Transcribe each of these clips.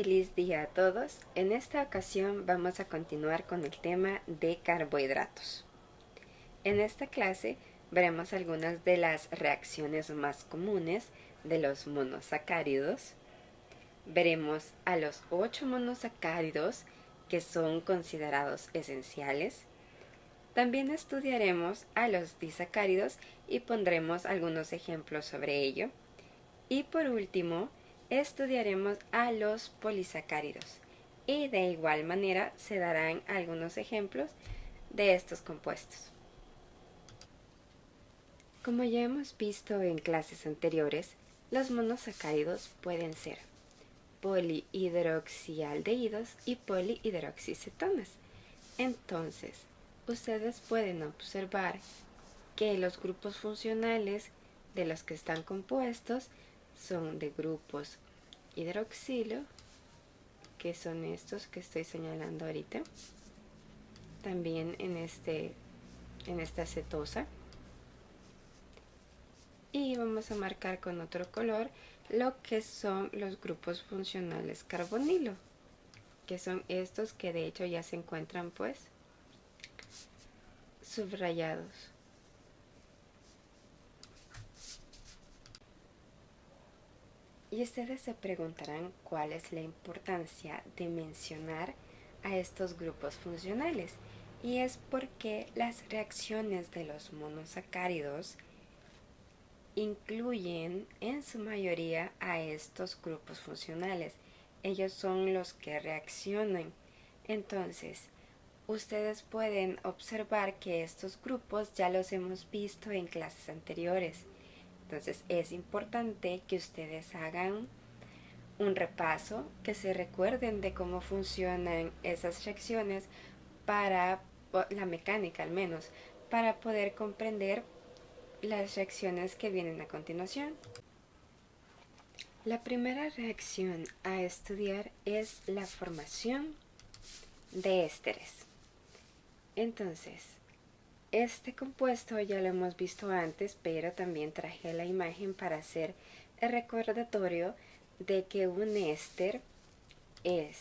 Feliz día a todos. En esta ocasión vamos a continuar con el tema de carbohidratos. En esta clase veremos algunas de las reacciones más comunes de los monosacáridos. Veremos a los 8 monosacáridos que son considerados esenciales. También estudiaremos a los disacáridos y pondremos algunos ejemplos sobre ello. Y por último, estudiaremos a los polisacáridos y de igual manera se darán algunos ejemplos de estos compuestos. Como ya hemos visto en clases anteriores, los monosacáridos pueden ser polihidroxialdehídos y polihidroxicetonas. Entonces, ustedes pueden observar que los grupos funcionales de los que están compuestos son de grupos hidroxilo, que son estos que estoy señalando ahorita, también en esta cetosa, y vamos a marcar con otro color lo que son los grupos funcionales carbonilo, que son estos que de hecho ya se encuentran pues subrayados. Y ustedes se preguntarán cuál es la importancia de mencionar a estos grupos funcionales. Y es porque las reacciones de los monosacáridos incluyen en su mayoría a estos grupos funcionales. Ellos son los que reaccionan. Entonces, ustedes pueden observar que estos grupos ya los hemos visto en clases anteriores. Entonces es importante que ustedes hagan un repaso, que se recuerden de cómo funcionan esas reacciones para la mecánica al menos, para poder comprender las reacciones que vienen a continuación. La primera reacción a estudiar es la formación de ésteres. Entonces, este compuesto ya lo hemos visto antes, pero también traje la imagen para hacer el recordatorio de que un éster es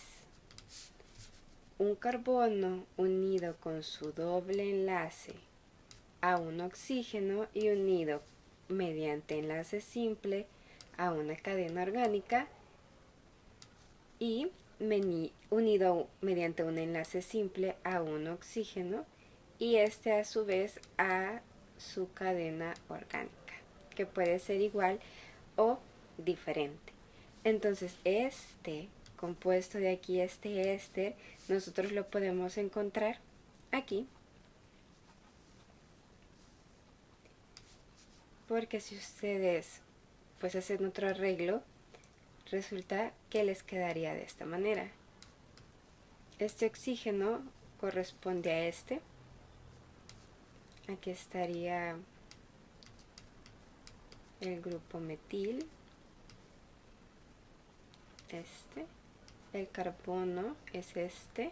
un carbono unido con su doble enlace a un oxígeno y unido mediante enlace simple a una cadena orgánica y unido mediante un enlace simple a un oxígeno y este a su vez a su cadena orgánica, que puede ser igual o diferente. Entonces este compuesto de aquí, este éster, nosotros lo podemos encontrar aquí, porque si ustedes pues hacen otro arreglo, resulta que les quedaría de esta manera. Este oxígeno corresponde a este. Aquí estaría el grupo metil, el carbono es este,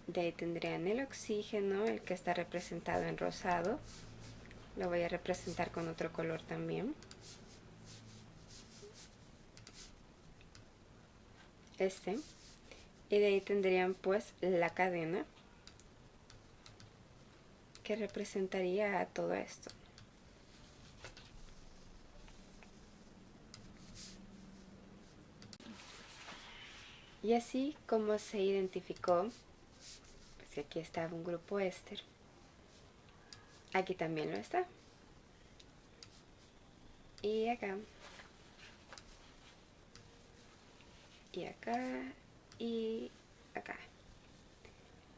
de ahí tendrían el oxígeno, el que está representado en rosado, lo voy a representar con otro color también, y de ahí tendrían pues la cadena que representaría a todo esto. Y así como se identificó, pues aquí estaba un grupo éster, aquí también lo está. Y acá. Y acá. Y acá.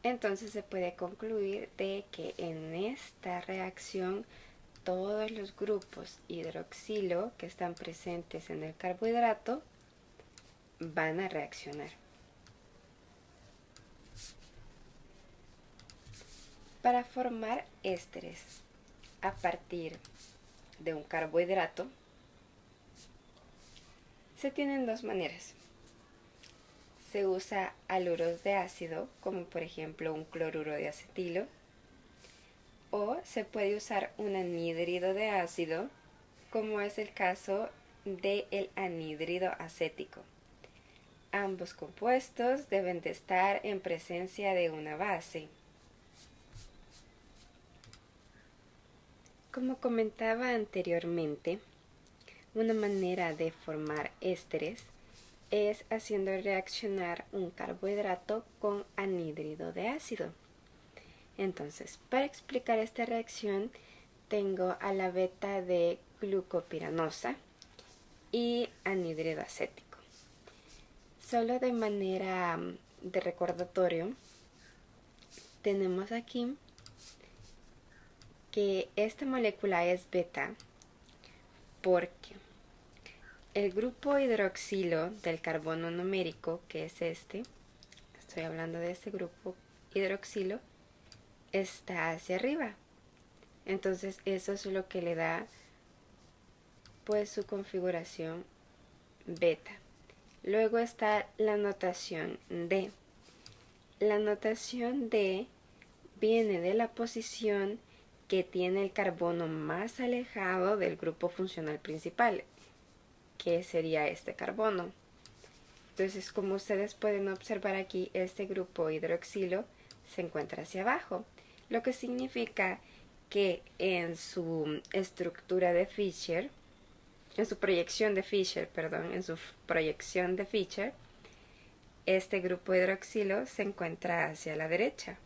Entonces se puede concluir de que en esta reacción todos los grupos hidroxilo que están presentes en el carbohidrato van a reaccionar. Para formar ésteres a partir de un carbohidrato se tienen dos maneras. Se usa haluros de ácido, como por ejemplo un cloruro de acetilo, o se puede usar un anhídrido de ácido, como es el caso del anhídrido acético. Ambos compuestos deben de estar en presencia de una base. Como comentaba anteriormente, una manera de formar ésteres es haciendo reaccionar un carbohidrato con anhídrido de ácido. Entonces, para explicar esta reacción, tengo a la beta de glucopiranosa y anhídrido acético. Solo de manera de recordatorio, tenemos aquí que esta molécula es beta porque el grupo hidroxilo del carbono numérico, que es este, estoy hablando de este grupo hidroxilo, está hacia arriba. Entonces eso es lo que le da pues su configuración beta. Luego está la notación D. La notación D viene de la posición que tiene el carbono más alejado del grupo funcional principal, que sería este carbono. Entonces, como ustedes pueden observar aquí, este grupo hidroxilo se encuentra hacia abajo, lo que significa que en su estructura de Fischer, en su proyección de Fischer, este grupo hidroxilo se encuentra hacia la derecha.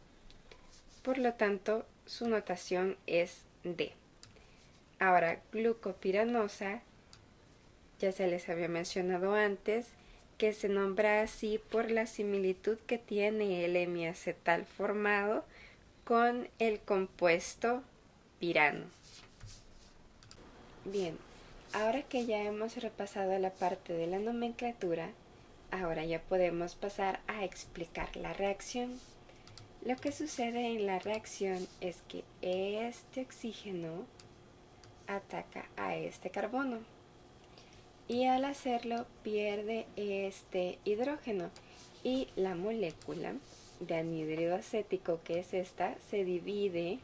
Por lo tanto, su notación es D. Ahora, glucopiranosa, ya se les había mencionado antes, que se nombra así por la similitud que tiene el hemiacetal formado con el compuesto pirano. Bien, ahora que ya hemos repasado la parte de la nomenclatura, ahora ya podemos pasar a explicar la reacción. Lo que sucede en la reacción es que este oxígeno ataca a este carbono y al hacerlo pierde este hidrógeno y la molécula de anhídrido acético, que es esta, se divide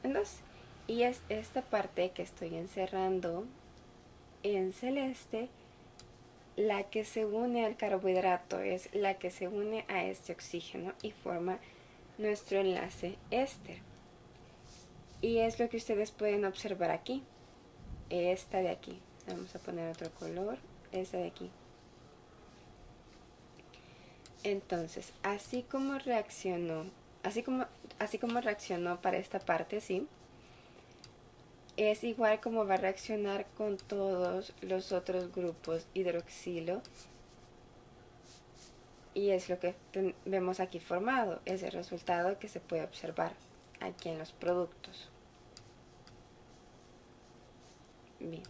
en dos y es esta parte que estoy encerrando en celeste la que se une al carbohidrato, es la que se une a este oxígeno y forma nuestro enlace éster. Y es lo que ustedes pueden observar aquí, esta de aquí. Vamos a poner otro color, esta de aquí. Entonces, así como reaccionó para esta parte, ¿sí? Es igual como va a reaccionar con todos los otros grupos hidroxilo. Y es lo que vemos aquí formado, es el resultado que se puede observar aquí en los productos. Bien,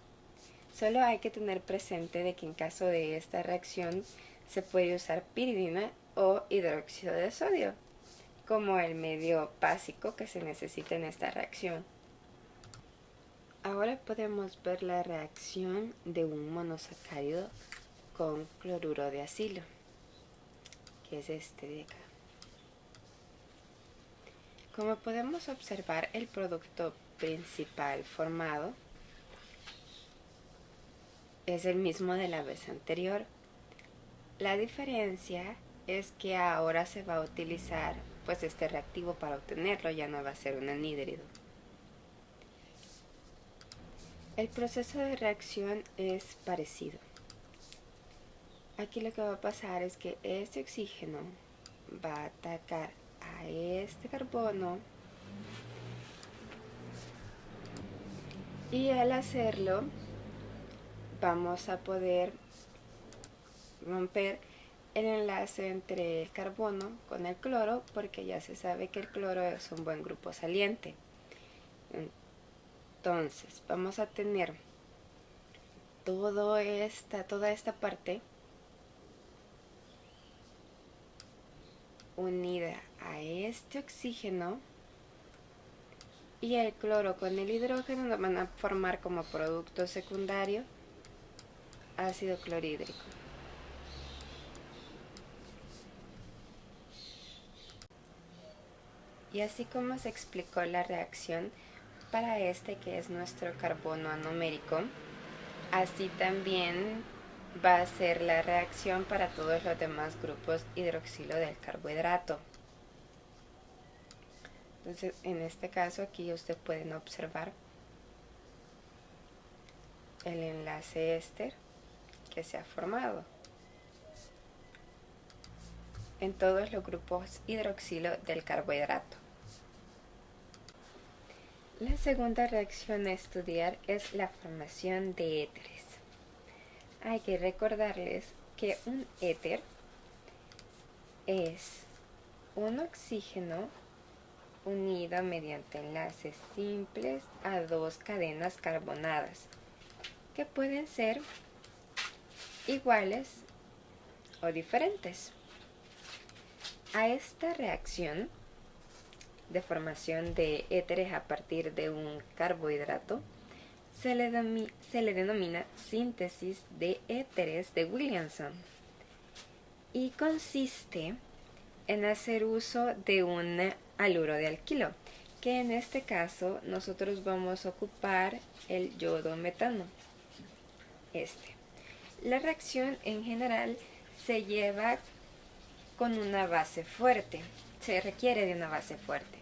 solo hay que tener presente de que en caso de esta reacción se puede usar piridina o hidróxido de sodio como el medio básico que se necesita en esta reacción. Ahora podemos ver la reacción de un monosacárido con cloruro de acilo, que es este de acá. Como podemos observar, el producto principal formado es el mismo de la vez anterior. La diferencia es que ahora se va a utilizar pues este reactivo para obtenerlo, ya no va a ser un anhídrido. El proceso de reacción es parecido. Aquí lo que va a pasar es que este oxígeno va a atacar a este carbono y al hacerlo vamos a poder romper el enlace entre el carbono con el cloro, porque ya se sabe que el cloro es un buen grupo saliente. Entonces vamos a tener toda esta parte unida a este oxígeno, y el cloro con el hidrógeno nos van a formar como producto secundario ácido clorhídrico. Y así como se explicó la reacción para este que es nuestro carbono anomérico, así también va a ser la reacción para todos los demás grupos hidroxilo del carbohidrato. Entonces, en este caso aquí ustedes pueden observar el enlace éster que se ha formado en todos los grupos hidroxilo del carbohidrato. La segunda reacción a estudiar es la formación de éteres. Hay que recordarles que un éter es un oxígeno unido mediante enlaces simples a dos cadenas carbonadas, que pueden ser iguales o diferentes. A esta reacción de formación de éteres a partir de un carbohidrato se le denomina síntesis de éteres de Williamson y consiste en hacer uso de un haluro de alquilo, que en este caso nosotros vamos a ocupar el yodo metano. La reacción en general se lleva con una base fuerte, se requiere de una base fuerte,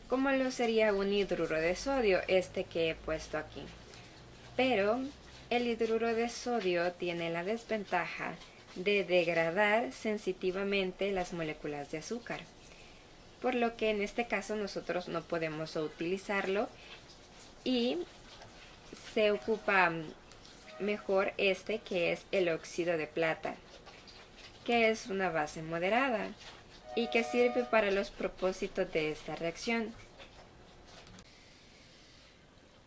como lo sería un hidruro de sodio, que he puesto aquí. Pero el hidruro de sodio tiene la desventaja de degradar sensitivamente las moléculas de azúcar, por lo que en este caso nosotros no podemos utilizarlo y se ocupa mejor que es el óxido de plata, que es una base moderada y que sirve para los propósitos de esta reacción.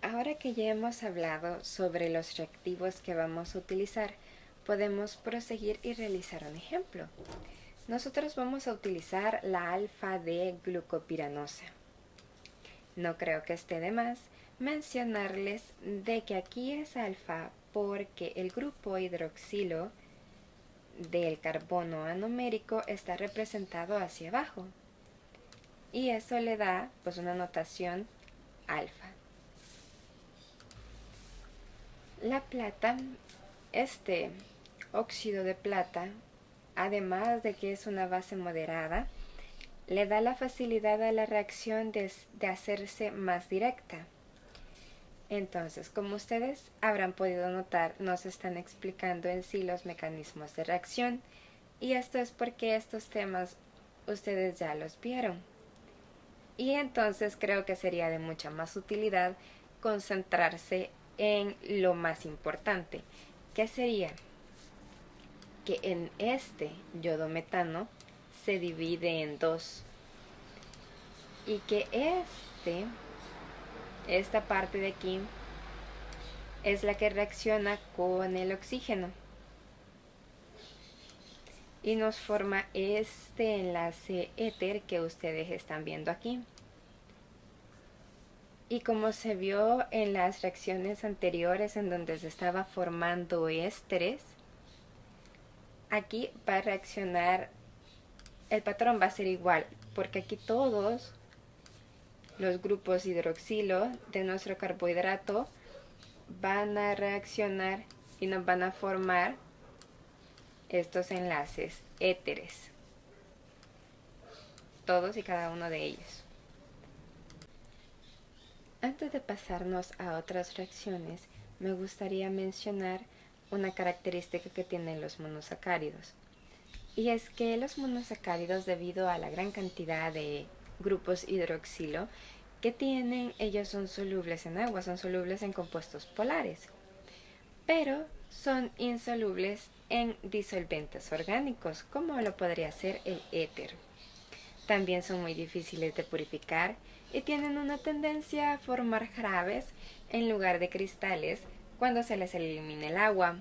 Ahora que ya hemos hablado sobre los reactivos que vamos a utilizar, podemos proseguir y realizar un ejemplo. Nosotros vamos a utilizar la alfa-D-glucopiranosa. No creo que esté de más mencionarles de que aquí es alfa porque el grupo hidroxilo del carbono anomérico está representado hacia abajo y eso le da pues una notación alfa. La plata, este óxido de plata, además de que es una base moderada, le da la facilidad a la reacción de hacerse más directa. Entonces, como ustedes habrán podido notar, nos están explicando en sí los mecanismos de reacción, y esto es porque estos temas ustedes ya los vieron. Y entonces creo que sería de mucha más utilidad concentrarse en lo más importante, que sería que en este yodo metano se divide en dos y que esta parte de aquí es la que reacciona con el oxígeno y nos forma este enlace éter que ustedes están viendo aquí. Y como se vio en las reacciones anteriores en donde se estaba formando ésteres, aquí va a reaccionar, el patrón va a ser igual, porque aquí todos los grupos hidroxilo de nuestro carbohidrato van a reaccionar y nos van a formar estos enlaces éteres, todos y cada uno de ellos. Antes de pasarnos a otras reacciones, me gustaría mencionar una característica que tienen los monosacáridos. Y es que los monosacáridos, debido a la gran cantidad de grupos hidroxilo que tienen, ellos son solubles en agua, son solubles en compuestos polares, pero son insolubles en disolventes orgánicos, como lo podría ser el éter. También son muy difíciles de purificar y tienen una tendencia a formar jarabes en lugar de cristales cuando se les elimina el agua.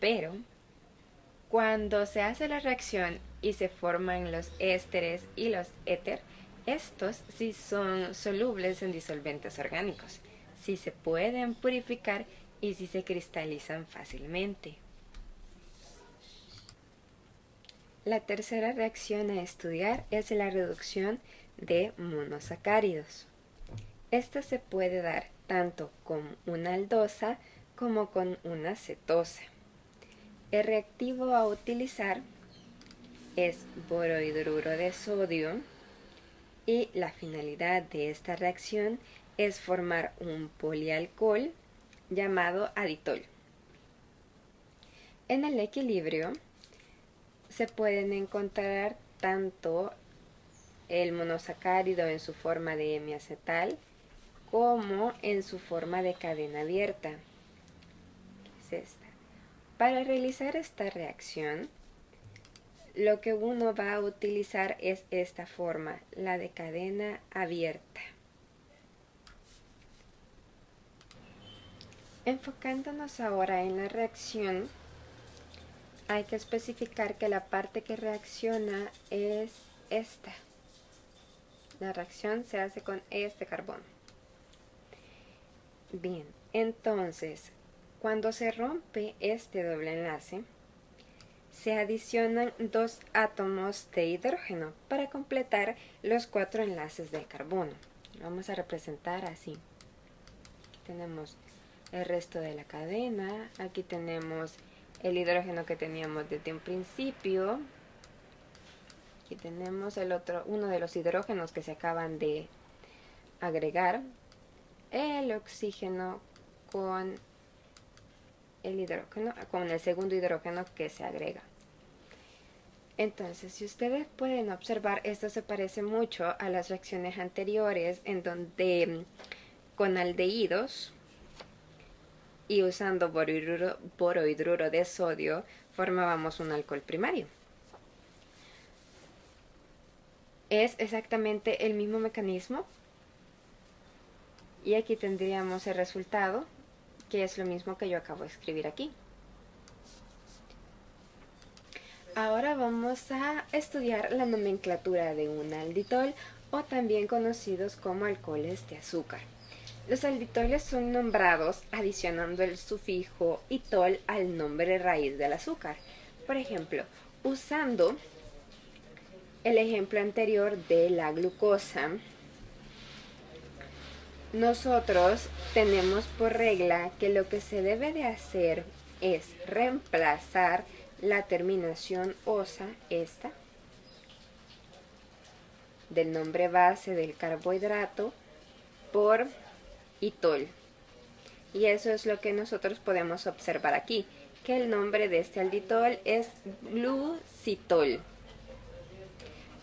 Pero cuando se hace la reacción y se forman los ésteres y los éter, estos sí son solubles en disolventes orgánicos, sí se pueden purificar y sí se cristalizan fácilmente. La tercera reacción a estudiar es la reducción de monosacáridos. Esta se puede dar tanto con una aldosa como con una cetosa. El reactivo a utilizar es borohidruro de sodio y la finalidad de esta reacción es formar un polialcohol llamado aditol. En el equilibrio se pueden encontrar tanto el monosacárido en su forma de hemiacetal como en su forma de cadena abierta, que es esta. Para realizar esta reacción, lo que uno va a utilizar es esta forma, la de cadena abierta. Enfocándonos ahora en la reacción, hay que especificar que la parte que reacciona es esta. La reacción se hace con este carbono. Bien, entonces, cuando se rompe este doble enlace, se adicionan 2 átomos de hidrógeno para completar los 4 enlaces del carbono. Lo vamos a representar así. Aquí tenemos el resto de la cadena, aquí tenemos el hidrógeno que teníamos desde un principio. Aquí tenemos uno de los hidrógenos que se acaban de agregar, el oxígeno con el hidrógeno, con el segundo hidrógeno que se agrega. Entonces, si ustedes pueden observar, esto se parece mucho a las reacciones anteriores en donde con aldehídos y usando borohidruro de sodio formábamos un alcohol primario. Es exactamente el mismo mecanismo y aquí tendríamos el resultado, que es lo mismo que yo acabo de escribir aquí. Ahora vamos a estudiar la nomenclatura de un alditol, o también conocidos como alcoholes de azúcar. Los alditoles son nombrados adicionando el sufijo itol al nombre raíz del azúcar. Por ejemplo, usando el ejemplo anterior de la glucosa, nosotros tenemos por regla que lo que se debe de hacer es reemplazar la terminación osa, esta, del nombre base del carbohidrato, por itol. Y eso es lo que nosotros podemos observar aquí, que el nombre de este alditol es glucitol.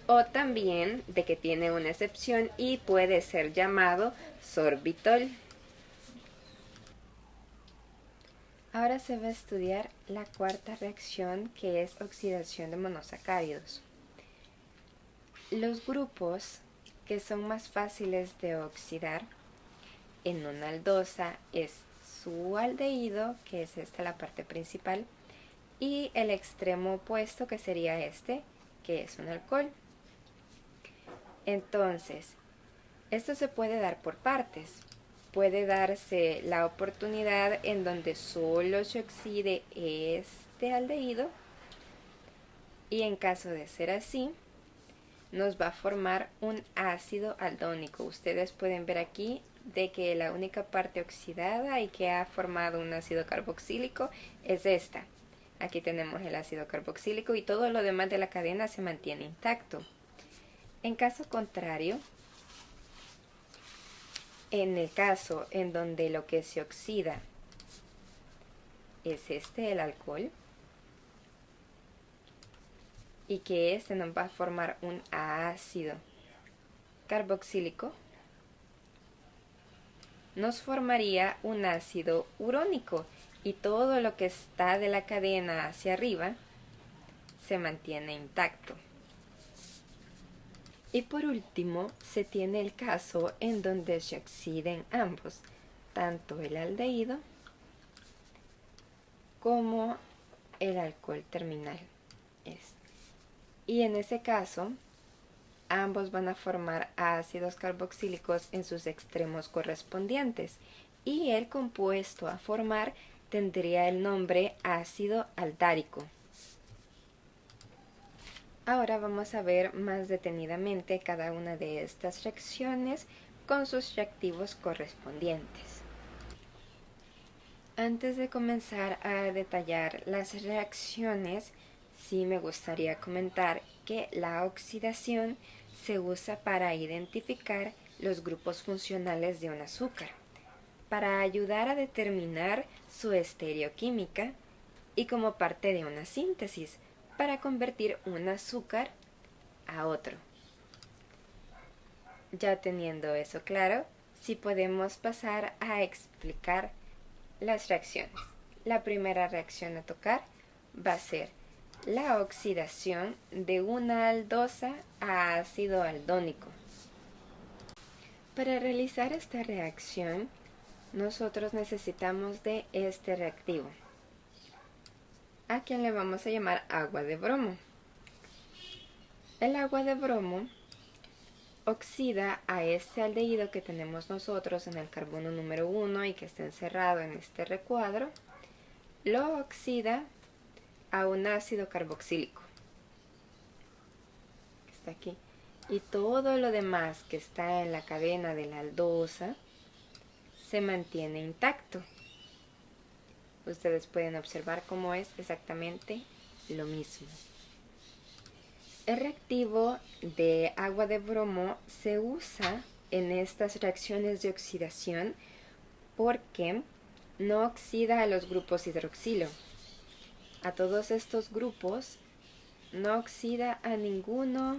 O también de que tiene una excepción y puede ser llamado sorbitol. Ahora se va a estudiar la cuarta reacción, que es oxidación de monosacáridos. Los grupos que son más fáciles de oxidar en una aldosa es su aldehído, que es esta la parte principal, y el extremo opuesto, que sería este, que es un alcohol. Entonces, esto se puede dar por partes. Puede darse la oportunidad en donde solo se oxide este aldehído, y en caso de ser así, nos va a formar un ácido aldónico. Ustedes pueden ver aquí de que la única parte oxidada y que ha formado un ácido carboxílico es esta. Aquí tenemos el ácido carboxílico y todo lo demás de la cadena se mantiene intacto. En caso contrario, en el caso en donde lo que se oxida es el alcohol, y que este nos va a formar un ácido carboxílico, nos formaría un ácido urónico, y todo lo que está de la cadena hacia arriba se mantiene intacto. Y por último, se tiene el caso en donde se oxiden ambos, tanto el aldehído como el alcohol terminal. Y en ese caso, ambos van a formar ácidos carboxílicos en sus extremos correspondientes, y el compuesto a formar tendría el nombre ácido aldárico. Ahora vamos a ver más detenidamente cada una de estas reacciones con sus reactivos correspondientes. Antes de comenzar a detallar las reacciones, sí me gustaría comentar que la oxidación se usa para identificar los grupos funcionales de un azúcar, para ayudar a determinar su estereoquímica y como parte de una síntesis, para convertir un azúcar a otro. Ya teniendo eso claro, sí podemos pasar a explicar las reacciones. La primera reacción a tocar va a ser la oxidación de una aldosa a ácido aldónico. Para realizar esta reacción, nosotros necesitamos de este reactivo, a quien le vamos a llamar agua de bromo. El agua de bromo oxida a este aldehído que tenemos nosotros en el carbono número 1 y que está encerrado en este recuadro, lo oxida a un ácido carboxílico, que está aquí. Y todo lo demás que está en la cadena de la aldosa se mantiene intacto. Ustedes pueden observar cómo es exactamente lo mismo. El reactivo de agua de bromo se usa en estas reacciones de oxidación porque no oxida a los grupos hidroxilo. A todos estos grupos no oxida a ninguno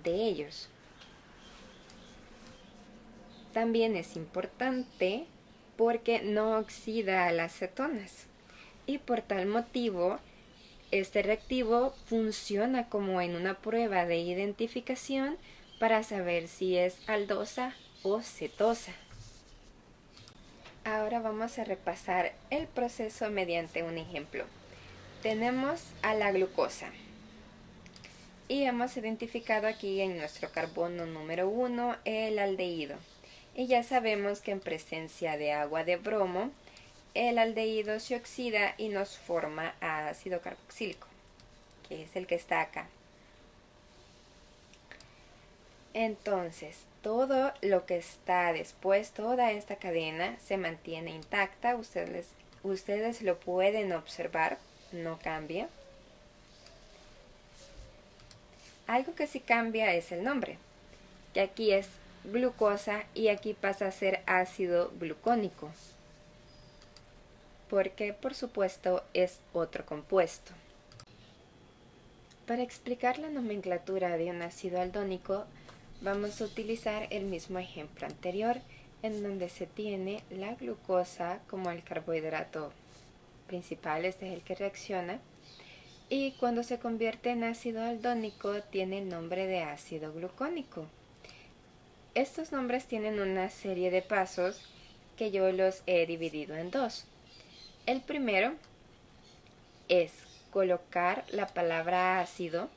de ellos. También es importante porque no oxida a las cetonas y por tal motivo este reactivo funciona como en una prueba de identificación para saber si es aldosa o cetosa. Ahora vamos a repasar el proceso mediante un ejemplo. Tenemos a la glucosa y hemos identificado aquí en nuestro carbono número 1 el aldehído. Y ya sabemos que en presencia de agua de bromo, el aldehído se oxida y nos forma ácido carboxílico, que es el que está acá. Entonces, todo lo que está después, toda esta cadena se mantiene intacta. Ustedes lo pueden observar, no cambia. Algo que sí cambia es el nombre, que aquí es glucosa y aquí pasa a ser ácido glucónico, porque por supuesto es otro compuesto. Para explicar la nomenclatura de un ácido aldónico, vamos a utilizar el mismo ejemplo anterior, en donde se tiene la glucosa como el carbohidrato principal, este es el que reacciona, y cuando se convierte en ácido aldónico tiene el nombre de ácido glucónico. Estos nombres tienen una serie de pasos que yo los he dividido en dos. El primero es colocar la palabra ácido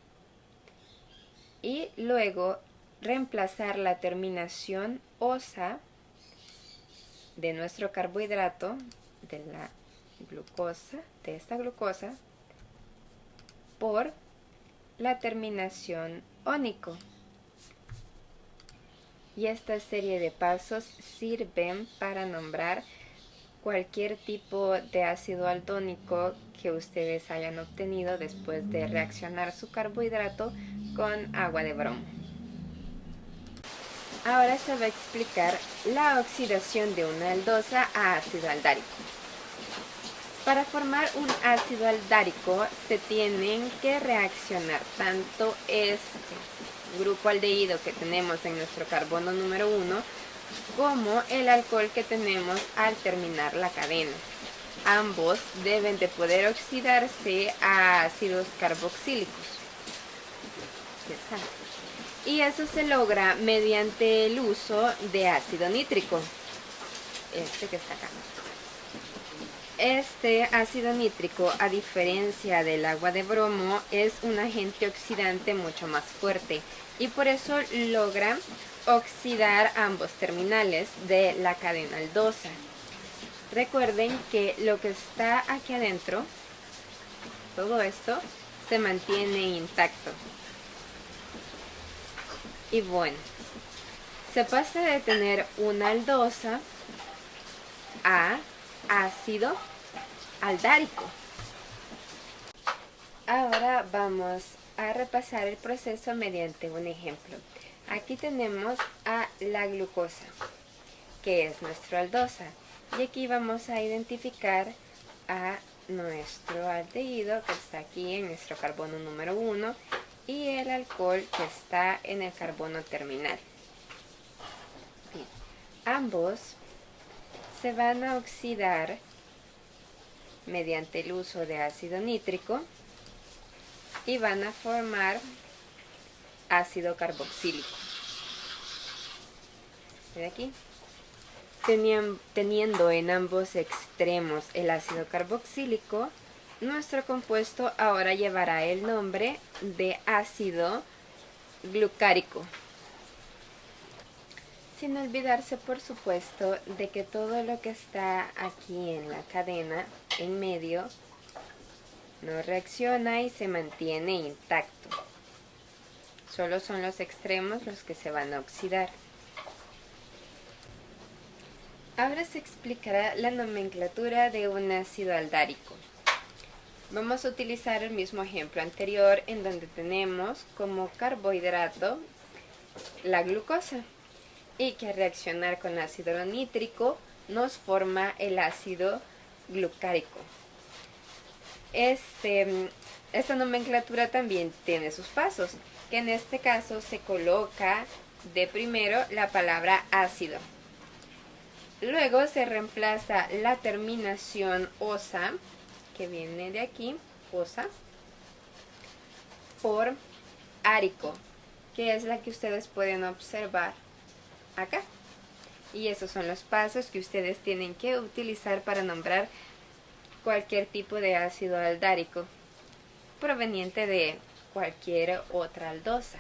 y luego reemplazar la terminación osa de nuestro carbohidrato, de la glucosa, de esta glucosa, por la terminación ónico. Y esta serie de pasos sirven para nombrar cualquier tipo de ácido aldónico que ustedes hayan obtenido después de reaccionar su carbohidrato con agua de bromo. Ahora se va a explicar la oxidación de una aldosa a ácido aldárico. Para formar un ácido aldárico se tienen que reaccionar tanto este grupo aldehído que tenemos en nuestro carbono número 1 como el alcohol que tenemos al terminar la cadena. Ambos deben de poder oxidarse a ácidos carboxílicos. Y eso se logra mediante el uso de ácido nítrico. Este que está acá. Este ácido nítrico, a diferencia del agua de bromo, es un agente oxidante mucho más fuerte y por eso logra oxidar ambos terminales de la cadena aldosa. Recuerden que lo que está aquí adentro, todo esto, se mantiene intacto. Y bueno, se pasa de tener una aldosa a ácido aldárico. Ahora vamos a repasar el proceso mediante un ejemplo. Aquí tenemos a la glucosa, que es nuestro aldosa, y aquí vamos a identificar a nuestro aldehído, que está aquí en nuestro carbono número 1, y el alcohol, que está en el carbono terminal. Bien. Ambos se van a oxidar mediante el uso de ácido nítrico y van a formar ácido carboxílico. ¿Ve aquí? Teniendo en ambos extremos el ácido carboxílico, nuestro compuesto ahora llevará el nombre de ácido glucárico. Sin olvidarse, por supuesto, de que todo lo que está aquí en la cadena, en medio, no reacciona y se mantiene intacto. Solo son los extremos los que se van a oxidar. Ahora se explicará la nomenclatura de un ácido aldárico. Vamos a utilizar el mismo ejemplo anterior en donde tenemos como carbohidrato la glucosa y que al reaccionar con ácido nítrico nos forma el ácido glucárico. Esta nomenclatura también tiene sus pasos, que en este caso se coloca de primero la palabra ácido. Luego se reemplaza la terminación osa, que viene de aquí, osa, por árico, que es la que ustedes pueden observar acá. Y esos son los pasos que ustedes tienen que utilizar para nombrar cualquier tipo de ácido aldárico proveniente de cualquier otra aldosa.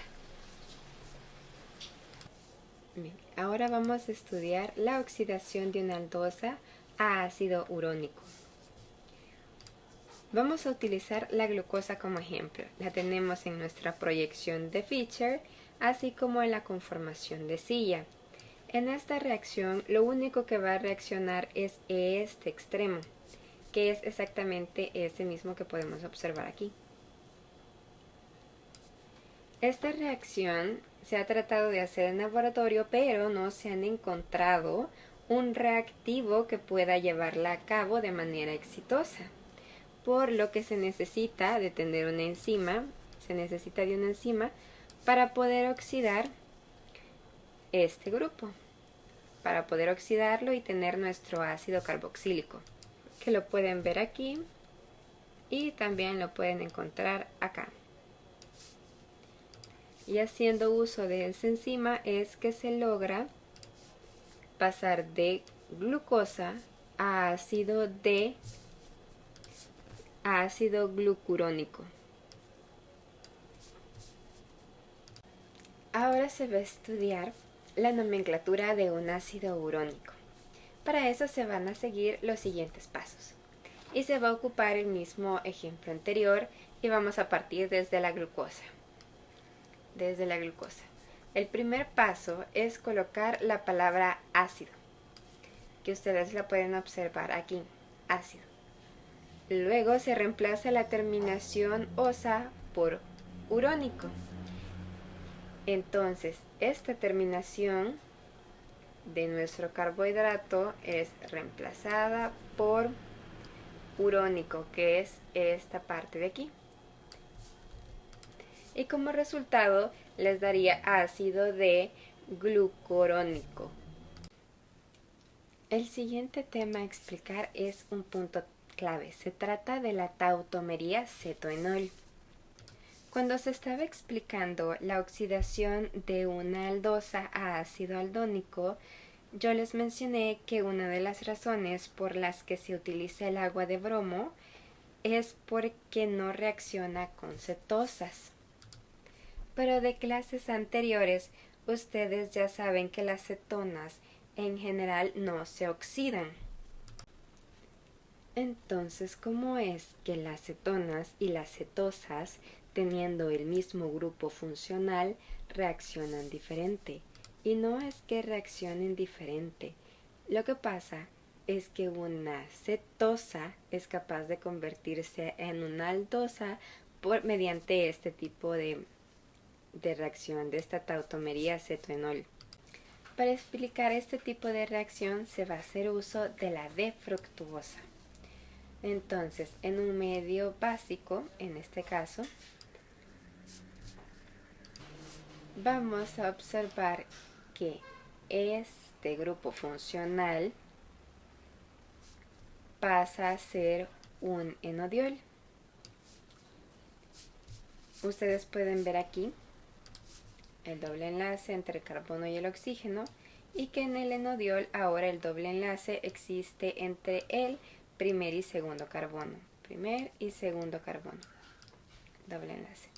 Bien, ahora vamos a estudiar la oxidación de una aldosa a ácido urónico. Vamos a utilizar la glucosa como ejemplo. La tenemos en nuestra proyección de Fischer, así como en la conformación de silla. En esta reacción, lo único que va a reaccionar es este extremo, que es exactamente este mismo que podemos observar aquí. Esta reacción se ha tratado de hacer en laboratorio, pero no se han encontrado un reactivo que pueda llevarla a cabo de manera exitosa, por lo que se necesita de tener una enzima, para poder oxidar este grupo, para poder oxidarlo y tener nuestro ácido carboxílico, que lo pueden ver aquí y también lo pueden encontrar acá. Y haciendo uso de esa enzima es que se logra pasar de glucosa a ácido glucurónico. Ahora se va a estudiar la nomenclatura de un ácido urónico. Para eso se van a seguir los siguientes pasos. Y se va a ocupar el mismo ejemplo anterior y vamos a partir desde la glucosa. El primer paso es colocar la palabra ácido, que ustedes la pueden observar aquí, ácido. Luego se reemplaza la terminación osa por urónico. Entonces, esta terminación de nuestro carbohidrato es reemplazada por urónico, que es esta parte de aquí. Y como resultado les daría ácido de glucurónico. El siguiente tema a explicar es un punto clave. Se trata de la tautomería cetoenol. Cuando se estaba explicando la oxidación de una aldosa a ácido aldónico, yo les mencioné que una de las razones por las que se utiliza el agua de bromo es porque no reacciona con cetosas. Pero de clases anteriores, ustedes ya saben que las cetonas en general no se oxidan. Entonces, ¿cómo es que las cetonas y las cetosas, teniendo el mismo grupo funcional, reaccionan diferente? Y no es que reaccionen diferente. Lo que pasa es que una cetosa es capaz de convertirse en una aldosa mediante este tipo de reacción, de esta tautomería cetoenol. Para explicar este tipo de reacción se va a hacer uso de la D-fructuosa. Entonces, en un medio básico, en este caso, vamos a observar que este grupo funcional pasa a ser un enodiol. Ustedes pueden ver aquí el doble enlace entre el carbono y el oxígeno y que en el enodiol ahora el doble enlace existe entre el primer y segundo carbono. Primer y segundo carbono. Doble enlace.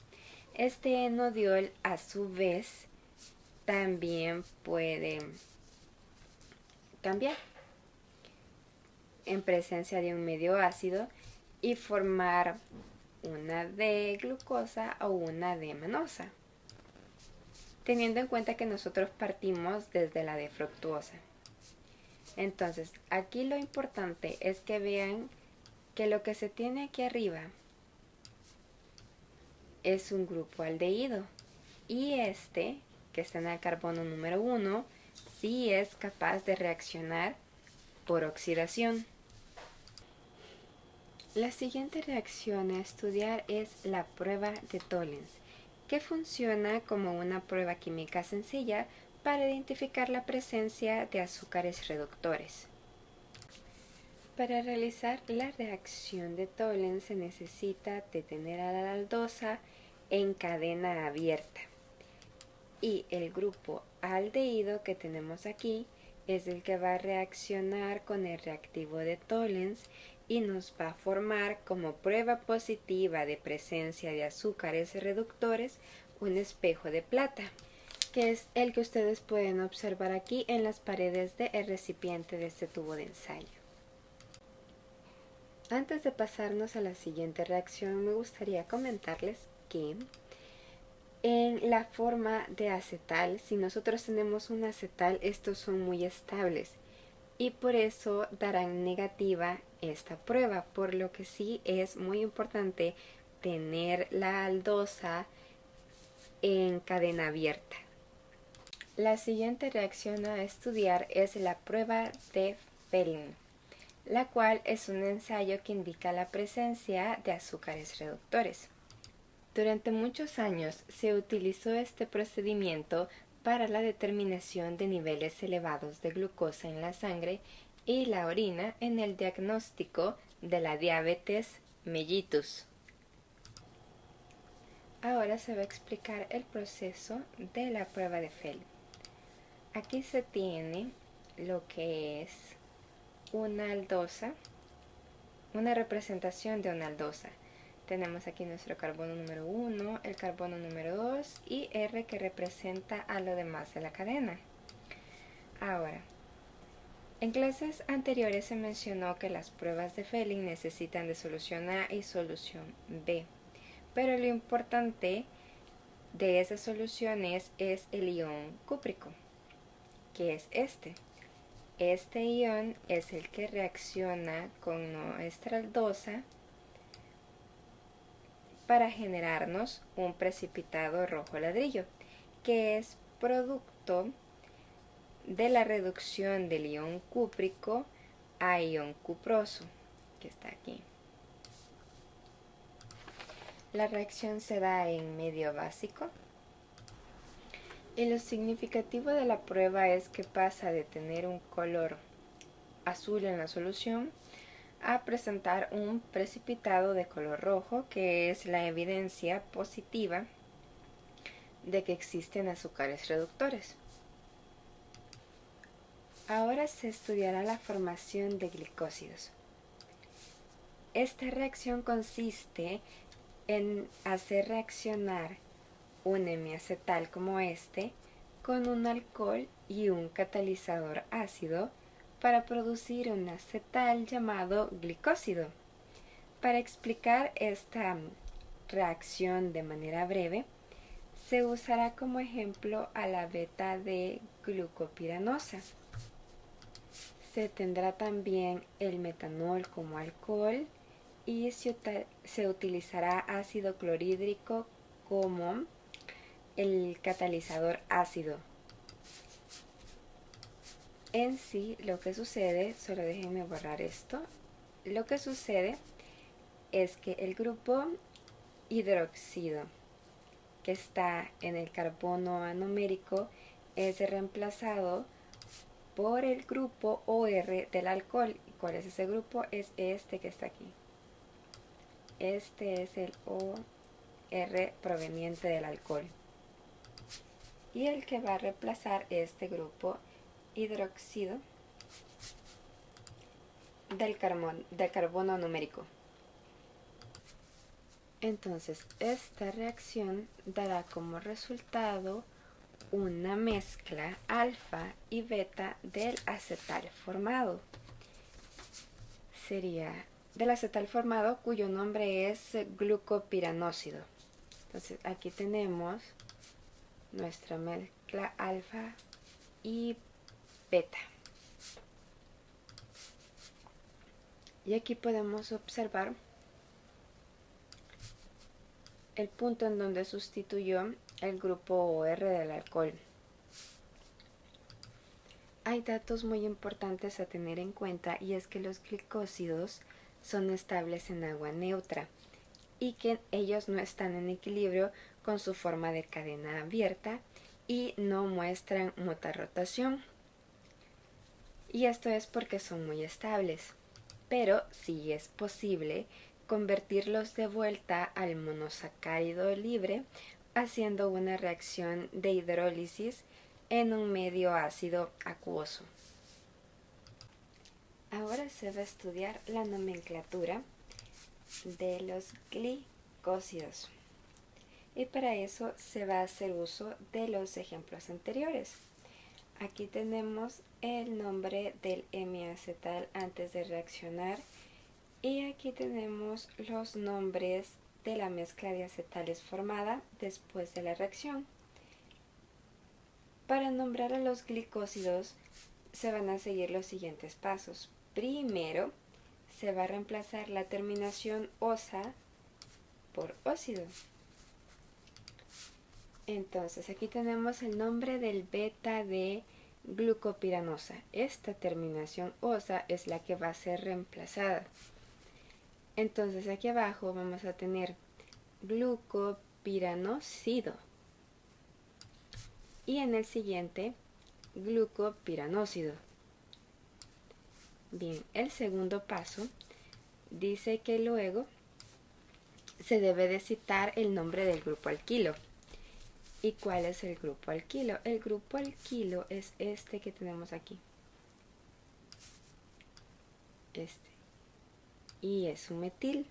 Este enodiol a su vez también puede cambiar en presencia de un medio ácido y formar una D-glucosa o una D-manosa, teniendo en cuenta que nosotros partimos desde la D-fructuosa. Entonces, aquí lo importante es que vean que lo que se tiene aquí arriba es un grupo aldehído y este, que está en el carbono número 1, sí es capaz de reaccionar por oxidación. La siguiente reacción a estudiar es la prueba de Tollens, que funciona como una prueba química sencilla para identificar la presencia de azúcares reductores. Para realizar la reacción de Tollens se necesita detener a la aldosa en cadena abierta. Y el grupo aldehído que tenemos aquí es el que va a reaccionar con el reactivo de Tollens y nos va a formar como prueba positiva de presencia de azúcares reductores un espejo de plata, que es el que ustedes pueden observar aquí en las paredes del recipiente de este tubo de ensayo. Antes de pasarnos a la siguiente reacción, me gustaría comentarles que en la forma de acetal, si nosotros tenemos un acetal, estos son muy estables y por eso darán negativa esta prueba, por lo que sí es muy importante tener la aldosa en cadena abierta. La siguiente reacción a estudiar es la prueba de Fehling, la cual es un ensayo que indica la presencia de azúcares reductores. Durante muchos años se utilizó este procedimiento para la determinación de niveles elevados de glucosa en la sangre y la orina en el diagnóstico de la diabetes mellitus. Ahora se va a explicar el proceso de la prueba de Fehling. Aquí se tiene lo que es una aldosa, una representación de una aldosa. Tenemos aquí nuestro carbono número 1, el carbono número 2 y R que representa a lo demás de la cadena. Ahora, en clases anteriores se mencionó que las pruebas de Fehling necesitan de solución A y solución B, pero lo importante de esas soluciones es el ion cúprico, que es este. Este ion es el que reacciona con nuestra aldosa para generarnos un precipitado rojo ladrillo, que es producto de la reducción del ion cúprico a ion cuproso, que está aquí. La reacción se da en medio básico y lo significativo de la prueba es que pasa de tener un color azul en la solución a presentar un precipitado de color rojo, que es la evidencia positiva de que existen azúcares reductores. Ahora se estudiará la formación de glicósidos. Esta reacción consiste en hacer reaccionar un hemiacetal como este con un alcohol y un catalizador ácido para producir un acetal llamado glicósido. Para explicar esta reacción de manera breve, se usará como ejemplo a la beta de glucopiranosa. se tendrá también el metanol como alcohol y se utilizará ácido clorhídrico como el catalizador ácido. En sí, lo que sucede, solo déjenme borrar esto, lo que sucede es que el grupo hidróxido que está en el carbono anomérico es reemplazado por el grupo OR del alcohol. ¿Cuál es ese grupo? Es este que está aquí. Este es el OR proveniente del alcohol. Y el que va a reemplazar este grupo hidróxido del carbono numérico. Entonces, esta reacción dará como resultado una mezcla alfa y beta del acetal formado. Sería del acetal formado cuyo nombre es glucopiranósido. Entonces, aquí tenemos nuestra mezcla alfa y beta. Y aquí podemos observar el punto en donde sustituyó el grupo OR del alcohol. Hay datos muy importantes a tener en cuenta y es que los glicósidos son estables en agua neutra y que ellos no están en equilibrio con su forma de cadena abierta y no muestran mutarrotación. Y esto es porque son muy estables, pero sí es posible convertirlos de vuelta al monosacárido libre haciendo una reacción de hidrólisis en un medio ácido acuoso. Ahora se va a estudiar la nomenclatura de los glicósidos y para eso se va a hacer uso de los ejemplos anteriores. Aquí tenemos el nombre del hemiacetal antes de reaccionar y aquí tenemos los nombres de la mezcla de acetales formada después de la reacción. Para nombrar a los glicósidos se van a seguir los siguientes pasos. Primero, se va a reemplazar la terminación osa por óxido. Entonces, aquí tenemos el nombre del beta de glucopiranosa. Esta terminación osa es la que va a ser reemplazada. Entonces, aquí abajo vamos a tener glucopiranósido. Y en el siguiente, glucopiranósido. Bien, el segundo paso dice que luego se debe de citar el nombre del grupo alquilo. ¿Y cuál es el grupo alquilo? El grupo alquilo es este que tenemos aquí. Este. Y es un metil.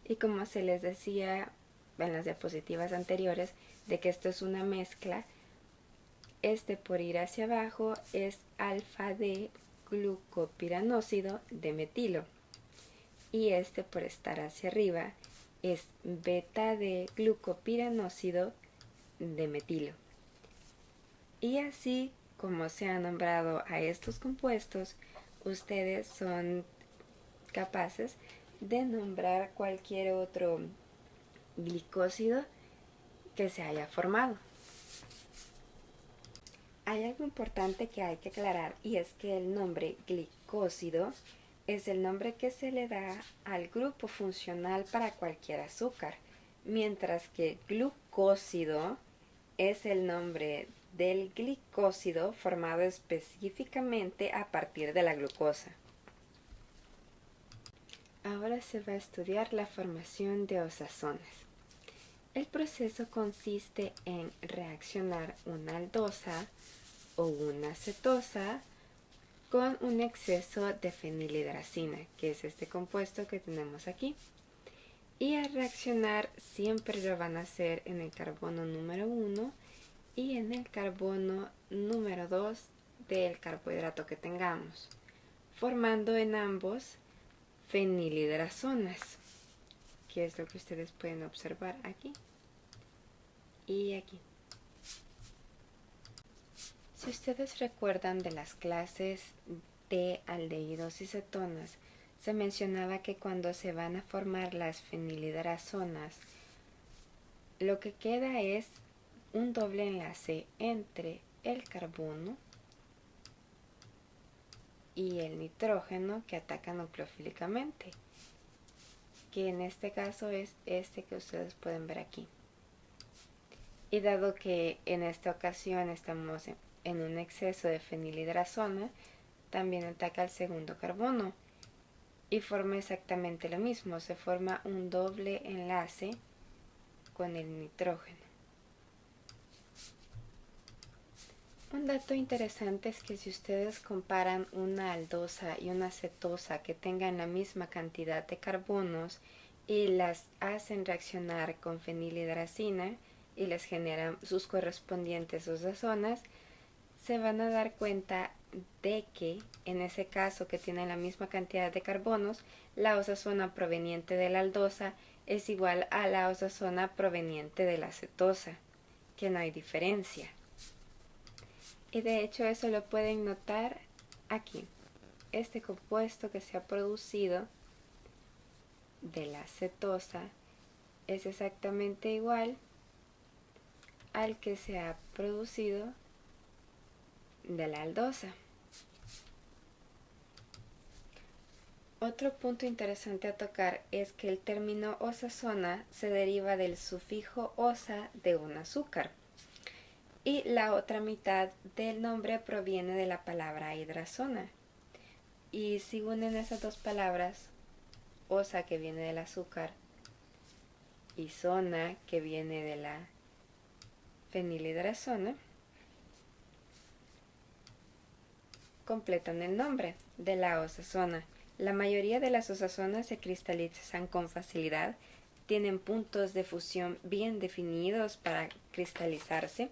Y como se les decía en las diapositivas anteriores, de que esto es una mezcla, este por ir hacia abajo es alfa de glucopiranósido de metilo. Y este por estar hacia arriba es beta de glucopiranósido de metilo. Y así como se ha nombrado a estos compuestos, ustedes son capaces de nombrar cualquier otro glicósido que se haya formado. Hay algo importante que hay que aclarar y es que el nombre glicósido es el nombre que se le da al grupo funcional para cualquier azúcar, mientras que glucósido es el nombre del glicósido formado específicamente a partir de la glucosa. Ahora se va a estudiar la formación de osazones. El proceso consiste en reaccionar una aldosa o una cetosa con un exceso de fenilhidracina, que es este compuesto que tenemos aquí. Y al reaccionar siempre lo van a hacer en el carbono número 1 y en el carbono número 2 del carbohidrato que tengamos, formando en ambos fenilhidrazonas, que es lo que ustedes pueden observar aquí y aquí. Si ustedes recuerdan de las clases de aldehídos y cetonas, se mencionaba que cuando se van a formar las fenilhidrazonas, lo que queda es un doble enlace entre el carbono y el nitrógeno que ataca nucleofílicamente, que en este caso es este que ustedes pueden ver aquí. Y dado que en esta ocasión estamos en un exceso de fenilhidrazona, también ataca al segundo carbono y forma exactamente lo mismo, se forma un doble enlace con el nitrógeno. Un dato interesante es que si ustedes comparan una aldosa y una cetosa que tengan la misma cantidad de carbonos y las hacen reaccionar con fenilhidracina y les generan sus correspondientes osazonas, se van a dar cuenta de que en ese caso que tienen la misma cantidad de carbonos, la osazona proveniente de la aldosa es igual a la osazona proveniente de la cetosa, que no hay diferencia. Y de hecho eso lo pueden notar aquí. Este compuesto que se ha producido de la cetosa es exactamente igual al que se ha producido de la aldosa. Otro punto interesante a tocar es que el término osazona se deriva del sufijo osa de un azúcar. Y la otra mitad del nombre proviene de la palabra hidrazona. Y si unen esas dos palabras, osa que viene del azúcar y zona que viene de la fenilhidrazona, completan el nombre de la osazona. La mayoría de las osazonas se cristalizan con facilidad, tienen puntos de fusión bien definidos para cristalizarse.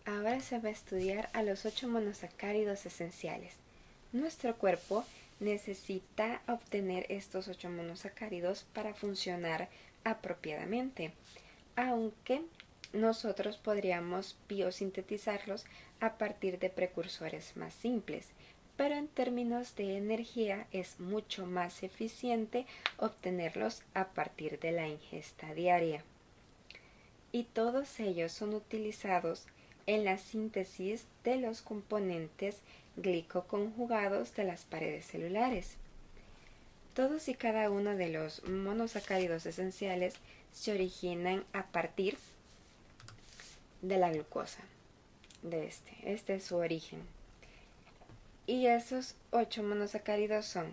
Ahora se va a estudiar a los 8 monosacáridos esenciales. Nuestro cuerpo necesita obtener estos 8 monosacáridos para funcionar apropiadamente, aunque nosotros podríamos biosintetizarlos a partir de precursores más simples, pero en términos de energía es mucho más eficiente obtenerlos a partir de la ingesta diaria. Y todos ellos son utilizados en la síntesis de los componentes glicoconjugados de las paredes celulares. Todos y cada uno de los monosacáridos esenciales se originan a partir de la glucosa. Este es su origen. Y esos 8 monosacáridos son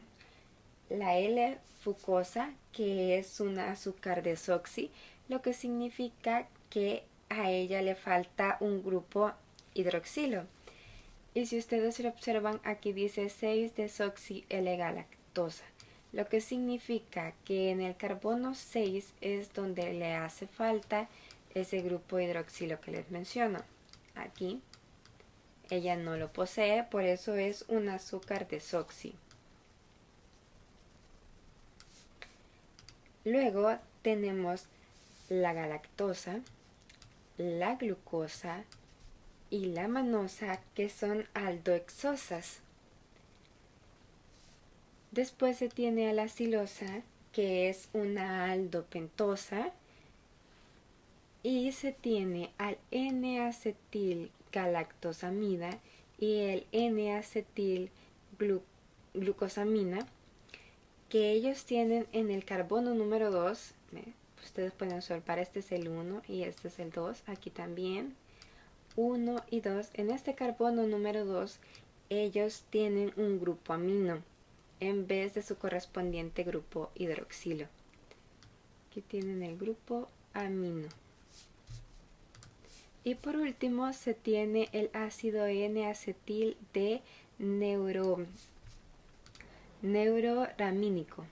la L-fucosa, que es un azúcar desoxi, lo que significa que a ella le falta un grupo hidroxilo. Y si ustedes lo observan, aquí dice 6-desoxi-L-galactosa, lo que significa que en el carbono 6 es donde le hace falta ese grupo hidroxilo que les menciono. Aquí ella no lo posee, por eso es un azúcar desoxi. Luego tenemos la galactosa, la glucosa y la manosa, que son aldohexosas. Después se tiene a la silosa, que es una aldopentosa, y se tiene al N-acetilgalactosamida y el N-acetilglucosamina, que ellos tienen en el carbono número 2, ustedes pueden observar, este es el 1 y este es el 2, aquí también, 1 y 2, en este carbono número 2, ellos tienen un grupo amino, en vez de su correspondiente grupo hidroxilo. Aquí tienen el grupo amino. Y por último se tiene el ácido N-acetil de neuroramínico.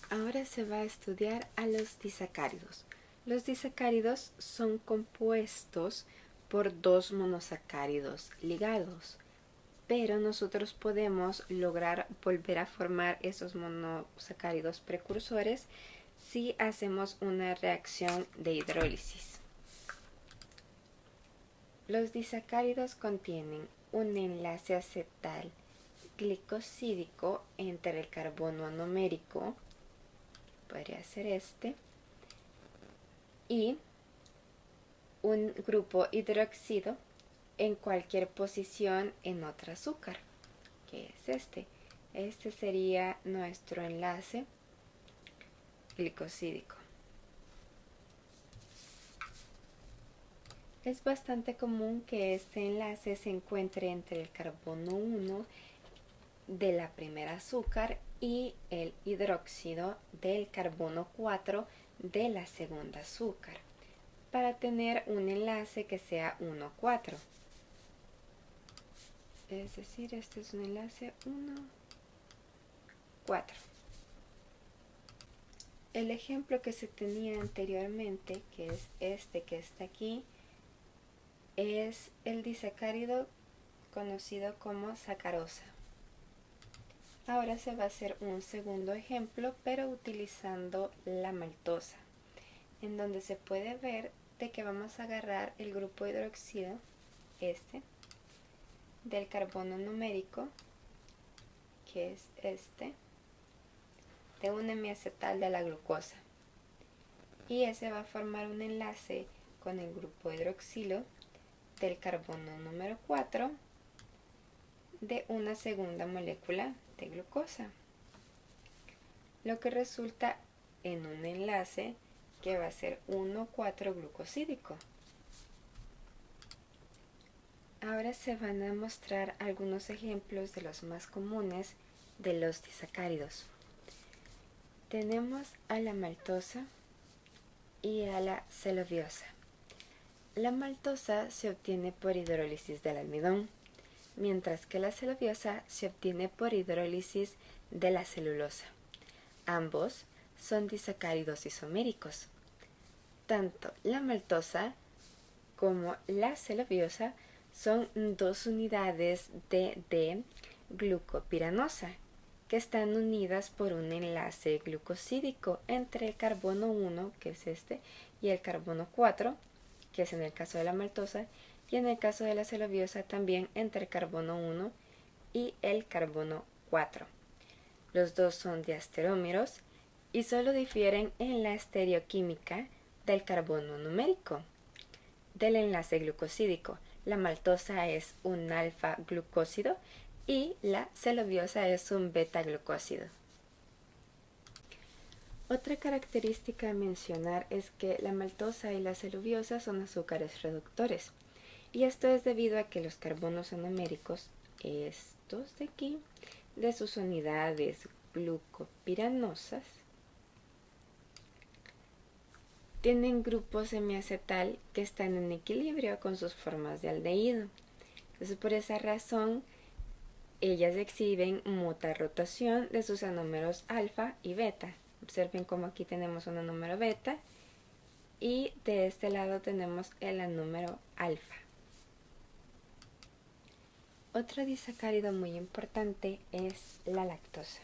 Ahora se va a estudiar a los disacáridos. Los disacáridos son compuestos por 2 monosacáridos ligados, pero nosotros podemos lograr volver a formar esos monosacáridos precursores si hacemos una reacción de hidrólisis. Los disacáridos contienen un enlace acetal glicosídico entre el carbono anomérico, podría ser este, y un grupo hidróxido en cualquier posición en otro azúcar, que es este. Este sería nuestro enlace glicosídico. Es bastante común que este enlace se encuentre entre el carbono 1 de la primera azúcar y el hidróxido del carbono 4 de la segunda azúcar, para tener un enlace que sea 1,4. Es decir, este es un enlace 1,4. El ejemplo que se tenía anteriormente, que es este que está aquí, es el disacárido conocido como sacarosa. Ahora se va a hacer un segundo ejemplo, pero utilizando la maltosa, en donde se puede ver de que vamos a agarrar el grupo hidroxilo, este, del carbono numérico, que es este, de un hemiacetal de la glucosa. Y ese va a formar un enlace con el grupo hidroxilo del carbono número 4 de una segunda molécula de glucosa, lo que resulta en un enlace que va a ser 1,4 glucosídico. Ahora se van a mostrar algunos ejemplos de los más comunes de los disacáridos. Tenemos a la maltosa y a la celuliosa. La maltosa se obtiene por hidrólisis del almidón, mientras que la celuliosa se obtiene por hidrólisis de la celulosa. Ambos son disacáridos isoméricos. Tanto la maltosa como la celuliosa son dos unidades de glucopiranosa que están unidas por un enlace glucosídico entre el carbono 1, que es este, y el carbono 4, que es en el caso de la maltosa, y en el caso de la celuliosa también entre el carbono 1 y el carbono 4. Los dos son diasterómeros y solo difieren en la estereoquímica del carbono numérico. Del enlace glucosídico, la maltosa es un alfa glucósido y la celuliosa es un beta glucósido. Otra característica a mencionar es que la maltosa y la celuliosa son azúcares reductores, y esto es debido a que los carbonos anoméricos, estos de aquí, de sus unidades glucopiranosas, tienen grupos semiacetal que están en equilibrio con sus formas de aldehído. Entonces, por esa razón, ellas exhiben mutua rotación de sus anómeros alfa y beta. Observen cómo aquí tenemos un anómero beta y de este lado tenemos el anómero alfa. Otro disacárido muy importante es la lactosa.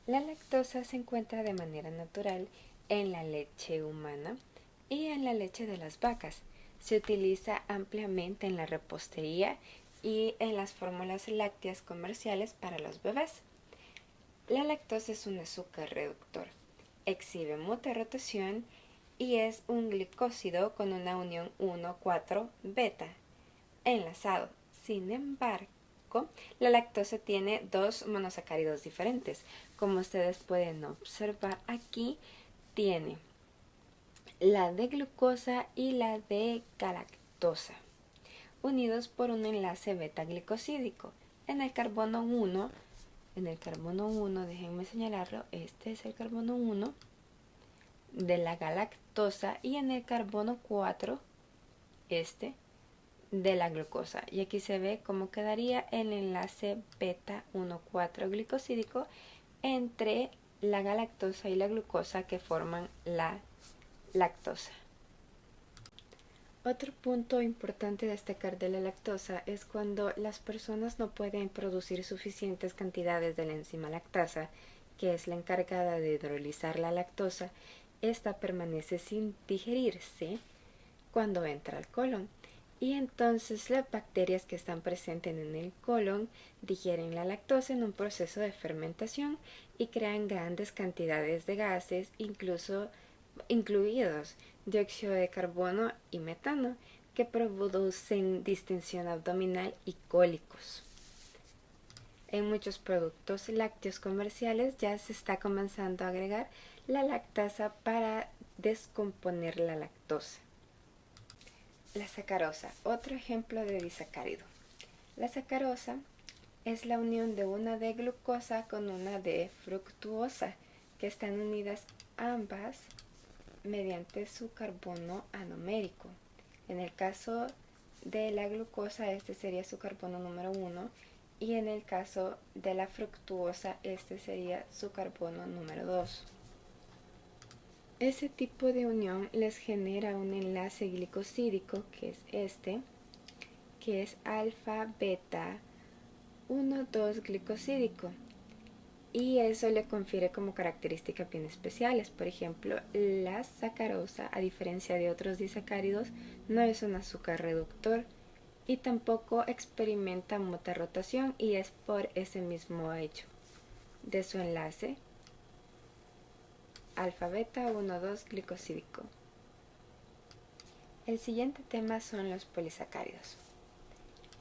La lactosa se encuentra de manera natural en la leche humana y en la leche de las vacas. Se utiliza ampliamente en la repostería y en las fórmulas lácteas comerciales para los bebés. La lactosa es un azúcar reductor, exhibe mutua rotación y es un glicósido con una unión 1,4 beta enlazado. Sin embargo, la lactosa tiene dos monosacáridos diferentes. Como ustedes pueden observar aquí, tiene la de glucosa y la de galactosa, unidos por un enlace beta-glicosídico. En el carbono 1, déjenme señalarlo, este es el carbono 1 de la galactosa y en el carbono 4, este de la glucosa. Y aquí se ve cómo quedaría el enlace beta 1,4 glicosídico entre la galactosa y la glucosa que forman la lactosa. Otro punto importante a destacar de la lactosa es cuando las personas no pueden producir suficientes cantidades de la enzima lactasa, que es la encargada de hidrolizar la lactosa. Esta permanece sin digerirse cuando entra al colon. y entonces las bacterias que están presentes en el colon digieren la lactosa en un proceso de fermentación y crean grandes cantidades de gases, incluidos dióxido de carbono y metano, que producen distensión abdominal y cólicos. En muchos productos lácteos comerciales ya se está comenzando a agregar la lactasa para descomponer la lactosa. La sacarosa, otro ejemplo de disacárido. La sacarosa es la unión de una D glucosa con una D fructuosa, que están unidas ambas mediante su carbono anomérico. En el caso de la glucosa, este sería su carbono número 1, y en el caso de la fructuosa, este sería su carbono número 2. Ese tipo de unión les genera un enlace glicosídico, que es este, que es alfa beta 1,2 glicosídico, y eso le confiere como características bien especiales. Por ejemplo, la sacarosa, a diferencia de otros disacáridos, no es un azúcar reductor y tampoco experimenta muta rotación, y es por ese mismo hecho de su enlace alfa beta 1,2 glicosídico. El siguiente tema son los polisacáridos.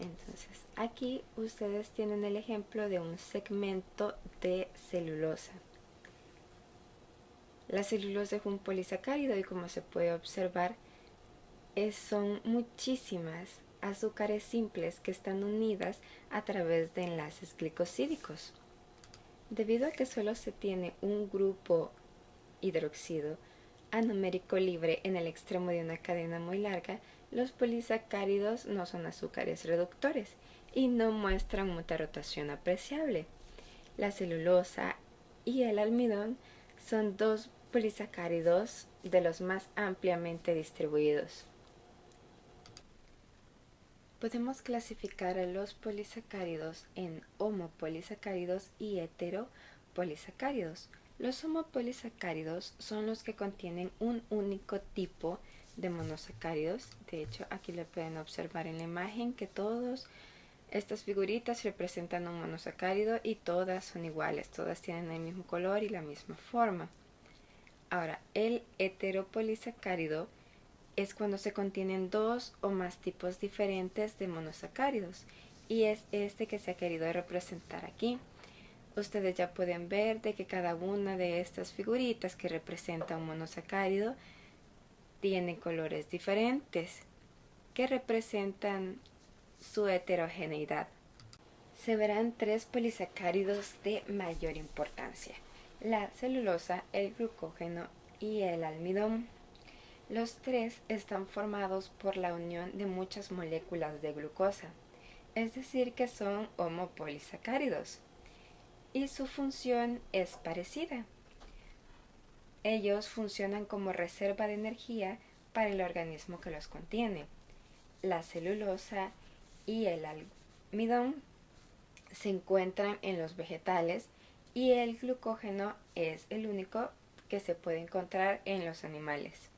Entonces, aquí ustedes tienen el ejemplo de un segmento de celulosa. La celulosa es un polisacárido y, como se puede observar, son muchísimas azúcares simples que están unidas a través de enlaces glicosídicos. Debido a que solo se tiene un grupo hidroxido anomérico libre en el extremo de una cadena muy larga, los polisacáridos no son azúcares reductores y no muestran muta rotación apreciable. La celulosa y el almidón son dos polisacáridos de los más ampliamente distribuidos. Podemos clasificar a los polisacáridos en homopolisacáridos y heteropolisacáridos. Los homopolisacáridos son los que contienen un único tipo de monosacáridos. De hecho, aquí lo pueden observar en la imagen que todas estas figuritas representan un monosacárido y todas son iguales, todas tienen el mismo color y la misma forma. Ahora, el heteropolisacárido es cuando se contienen dos o más tipos diferentes de monosacáridos, y es este que se ha querido representar aquí. Ustedes ya pueden ver de que cada una de estas figuritas que representa un monosacárido tiene colores diferentes que representan su heterogeneidad. Se verán tres polisacáridos de mayor importancia: la celulosa, el glucógeno y el almidón. Los tres están formados por la unión de muchas moléculas de glucosa, es decir que son homopolisacáridos, y su función es parecida. Ellos funcionan como reserva de energía para el organismo que los contiene. La celulosa y el almidón se encuentran en los vegetales y el glucógeno es el único que se puede encontrar en los animales.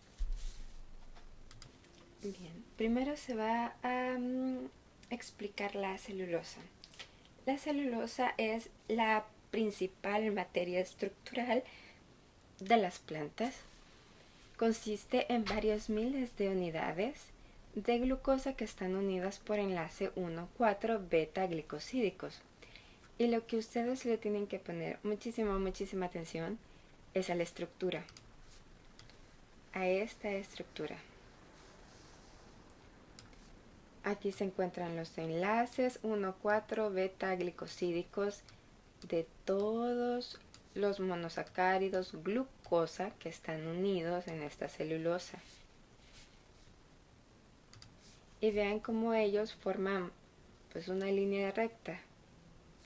Bien, primero se va a explicar la celulosa. La celulosa es la principal materia estructural de las plantas. Consiste en varios miles de unidades de glucosa que están unidas por enlace 1,4 beta glicosídicos. Y lo que ustedes le tienen que poner muchísima atención es a la estructura, a esta estructura. Aquí se encuentran los enlaces 1,4 beta glicosídicos de todos los monosacáridos glucosa que están unidos en esta celulosa. Y vean cómo ellos forman pues una línea recta,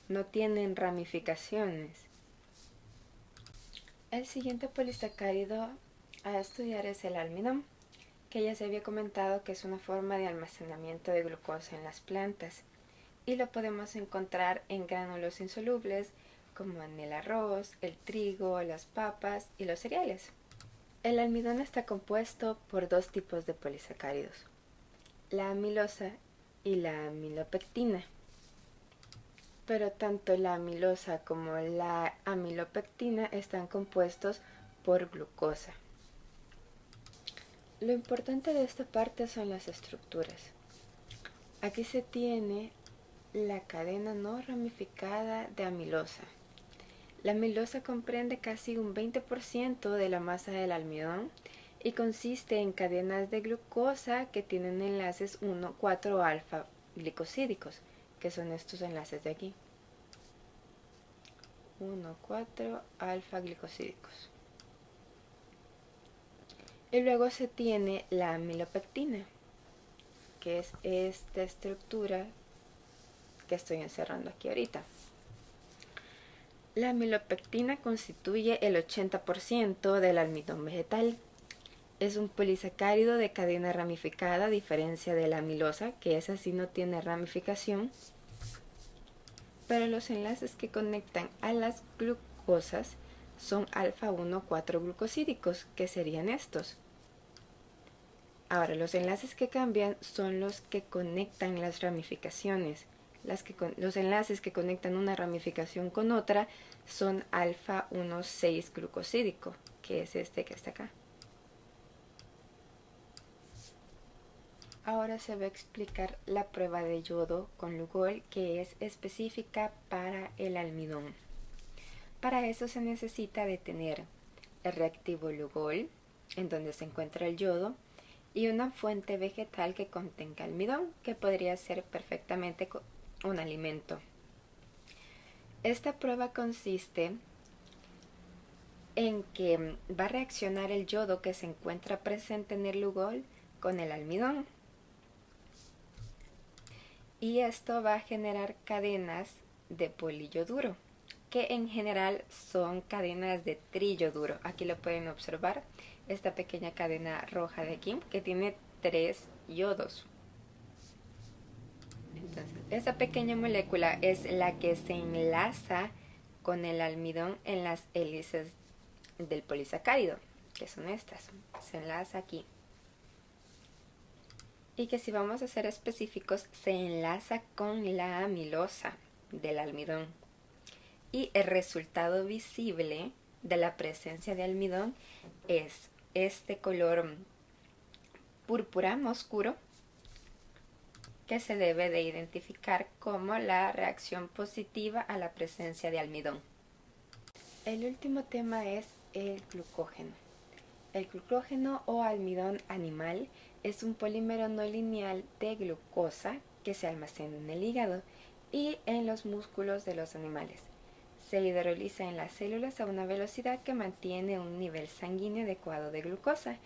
no tienen ramificaciones. El siguiente polisacárido a estudiar es el almidón, que ya se había comentado que es una forma de almacenamiento de glucosa en las plantas, y lo podemos encontrar en gránulos insolubles como en el arroz, el trigo, las papas y los cereales. El almidón está compuesto por dos tipos de polisacáridos: la amilosa y la amilopectina. Pero tanto la amilosa como la amilopectina están compuestos por glucosa. Lo importante de esta parte son las estructuras. Aquí se tiene la cadena no ramificada de amilosa. La amilosa comprende casi un 20% de la masa del almidón y consiste en cadenas de glucosa que tienen enlaces 1,4-alfa glicosídicos, que son estos enlaces de aquí. 1,4-alfa glicosídicos. Y luego se tiene la amilopectina, que es esta estructura que estoy encerrando aquí ahorita. La amilopectina constituye el 80% del almidón vegetal. Es un polisacárido de cadena ramificada, a diferencia de la amilosa, que esa sí no tiene ramificación. Pero los enlaces que conectan a las glucosas son alfa 1,4 glucosídicos, que serían estos. Ahora, los enlaces que cambian son los que conectan las ramificaciones. Los enlaces que conectan una ramificación con otra son alfa 1,6 glucosídico, que es este que está acá. Ahora se va a explicar la prueba de yodo con Lugol, que es específica para el almidón. Para eso se necesita de tener el reactivo Lugol, en donde se encuentra el yodo, y una fuente vegetal que contenga almidón, que podría ser perfectamente un alimento. Esta prueba consiste en que va a reaccionar el yodo que se encuentra presente en el Lugol con el almidón. Y esto va a generar cadenas de poliyoduro, que en general son cadenas de triyoduro. Aquí lo pueden observar, esta pequeña cadena roja de aquí, que tiene 3 yodos. Entonces, esa pequeña molécula es la que se enlaza con el almidón en las hélices del polisacárido, que son estas. Se enlaza aquí. Y que si vamos a ser específicos, se enlaza con la amilosa del almidón. Y el resultado visible de la presencia de almidón es este color púrpura oscuro, que se debe de identificar como la reacción positiva a la presencia de almidón. El último tema es el glucógeno. El glucógeno o almidón animal es un polímero no lineal de glucosa que se almacena en el hígado y en los músculos de los animales. Se hidroliza en las células a una velocidad que mantiene un nivel sanguíneo adecuado de glucosa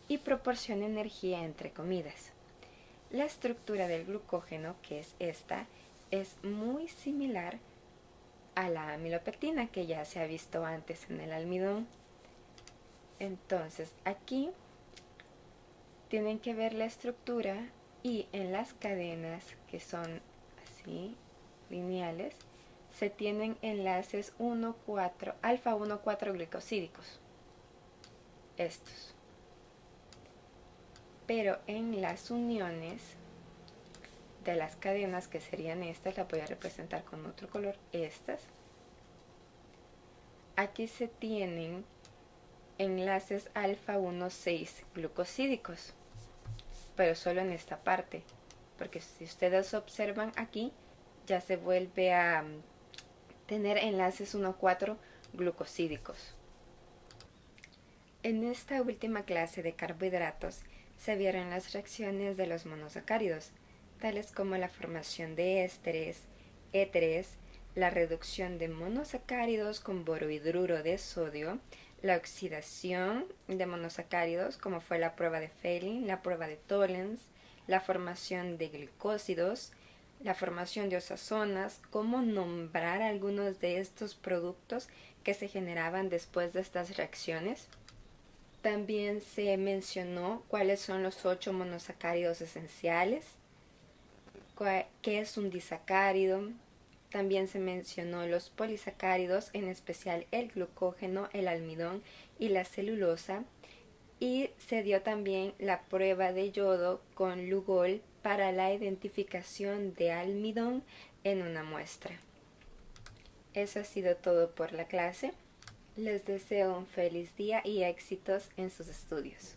y proporciona energía entre comidas. La estructura del glucógeno, que es esta, es muy similar a la amilopectina que ya se ha visto antes en el almidón. Entonces aquí tienen que ver la estructura y en las cadenas que son así lineales se tienen enlaces 1,4 alfa 1,4 glicosídicos, estos. Pero en las uniones de las cadenas, que serían estas, las voy a representar con otro color, estas. Aquí se tienen enlaces alfa 1,6 glucosídicos, pero solo en esta parte, porque si ustedes observan aquí, ya se vuelve a tener enlaces 1,4 glucosídicos. En esta última clase de carbohidratos se vieron las reacciones de los monosacáridos, tales como la formación de éteres, la reducción de monosacáridos con borohidruro de sodio, la oxidación de monosacáridos, como fue la prueba de Fehling, la prueba de Tollens, la formación de glicósidos, la formación de osazonas, cómo nombrar algunos de estos productos que se generaban después de estas reacciones. También se mencionó cuáles son los 8 monosacáridos esenciales, qué es un disacárido. También se mencionó los polisacáridos, en especial el glucógeno, el almidón y la celulosa. Y se dio también la prueba de yodo con Lugol para la identificación de almidón en una muestra. Eso ha sido todo por la clase. Les deseo un feliz día y éxitos en sus estudios.